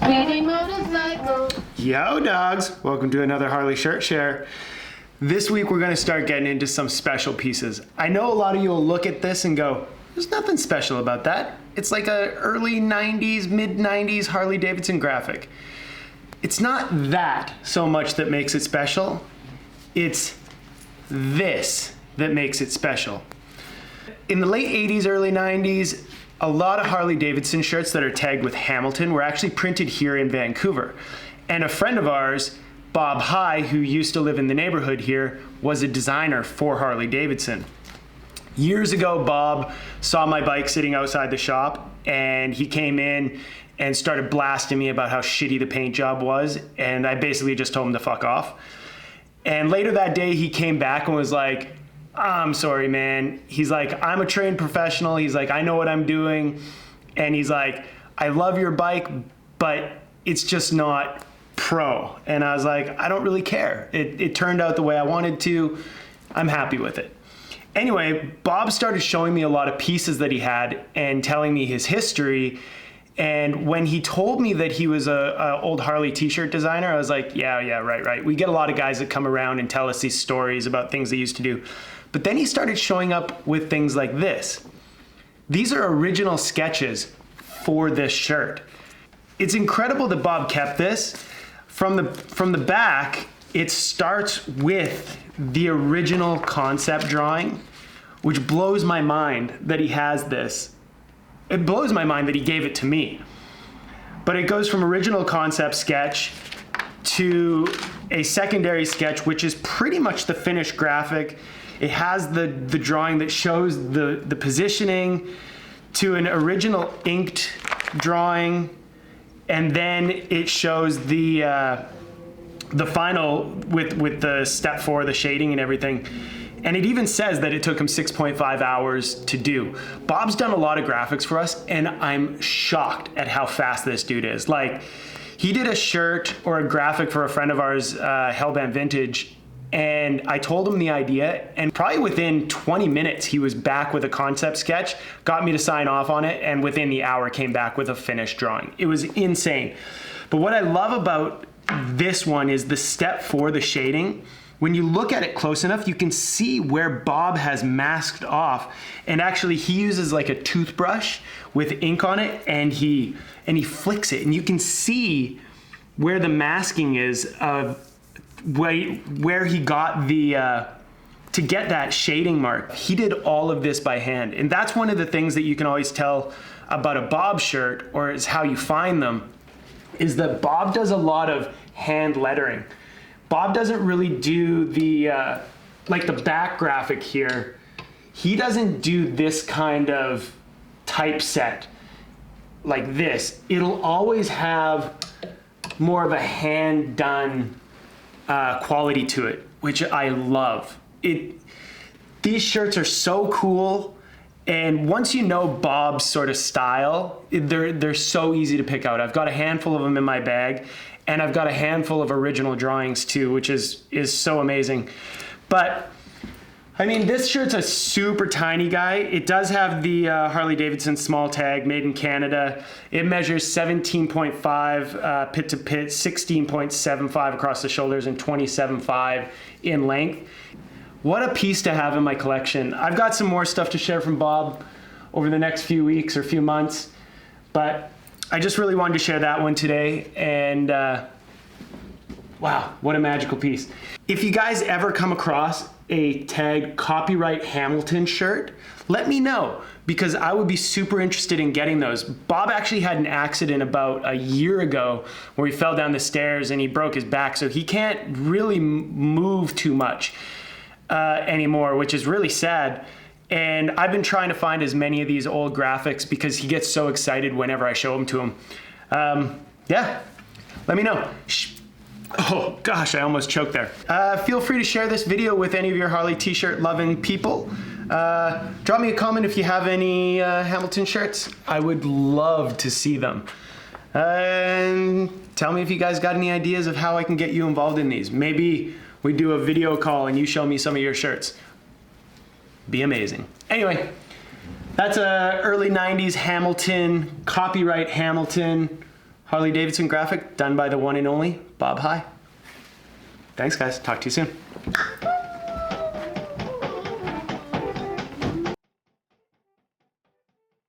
Speedy motorcycle. Yo dogs, welcome to another Harley shirt share. This week we're going to start getting into some special pieces. I know a lot of you will look at this and go, there's nothing special about that. It's like a early 90s, mid 90s Harley Davidson graphic. It's not that so much that makes it special. It's this that makes it special. In the late 80s, early 90s, a lot of Harley Davidson shirts that are tagged with Hamilton were actually printed here in Vancouver. And a friend of ours, Bob High, who used to live in the neighborhood here, was a designer for Harley Davidson. Years ago, Bob saw my bike sitting outside the shop, and he came in and started blasting me about how shitty the paint job was, and I basically just told him to fuck off. And later that day, he came back and was like, I'm sorry, man. He's like, I'm a trained professional. He's like, I know what I'm doing. And he's like, I love your bike, but it's just not pro. And I was like, I don't really care. It turned out the way I wanted to. I'm happy with it. Anyway, Bob started showing me a lot of pieces that he had and telling me his history. And when he told me that he was a old Harley t-shirt designer, I was like, yeah, right. We get a lot of guys that come around and tell us these stories about things they used to do. But then he started showing up with things like this. These are original sketches for this shirt. It's incredible that Bob kept this. From the back, it starts with the original concept drawing, which blows my mind that he has this. It blows my mind that he gave it to me. But it goes from original concept sketch to a secondary sketch, which is pretty much the finished graphic. It has the drawing that shows the positioning, to an original inked drawing, and then it shows the final with the step 4, the shading and everything. And it even says that it took him 6.5 hours to do. Bob's done a lot of graphics for us, and I'm shocked at how fast this dude is. Like, he did a shirt or a graphic for a friend of ours, Hellbent Vintage, and I told him the idea, and probably within 20 minutes, he was back with a concept sketch, got me to sign off on it, and within the hour came back with a finished drawing. It was insane. But what I love about this one is the step 4, the shading. When you look at it close enough, you can see where Bob has masked off. And actually, he uses like a toothbrush with ink on it, and he flicks it. And you can see where the masking is of where he got the to get that shading mark. He did all of this by hand. And that's one of the things that you can always tell about a Bob shirt, or is how you find them, is that Bob does a lot of hand lettering. Bob doesn't really do the, like the back graphic here. He doesn't do this kind of typeset like this. It'll always have more of a hand done quality to it, which I love. These shirts are so cool. And once you know Bob's sort of style, they're so easy to pick out. I've got a handful of them in my bag, and I've got a handful of original drawings too, which is so amazing. But I mean, this shirt's a super tiny guy. It does have the Harley Davidson small tag, made in Canada. It measures 17.5 pit to pit, 16.75 across the shoulders, and 27.5 in length. What a piece to have in my collection. I've got some more stuff to share from Bob over the next few weeks or few months, but I just really wanted to share that one today. And wow, what a magical piece. If you guys ever come across a tagged copyright Hamilton shirt, let me know, because I would be super interested in getting those. Bob actually had an accident about a year ago where he fell down the stairs and he broke his back, so he can't really move too much anymore, which is really sad. And I've been trying to find as many of these old graphics because he gets so excited whenever I show them to him. Yeah, let me know. Oh gosh, I almost choked there. Feel free to share this video with any of your Harley t-shirt loving people. Drop me a comment if you have any Hamilton shirts. I would love to see them. And tell me if you guys got any ideas of how I can get you involved in these. Maybe we do a video call and you show me some of your shirts. Be amazing. Anyway, that's a early 90s Hamilton, copyright Hamilton, Harley Davidson graphic done by the one and only Bob High. Thanks guys, talk to you soon.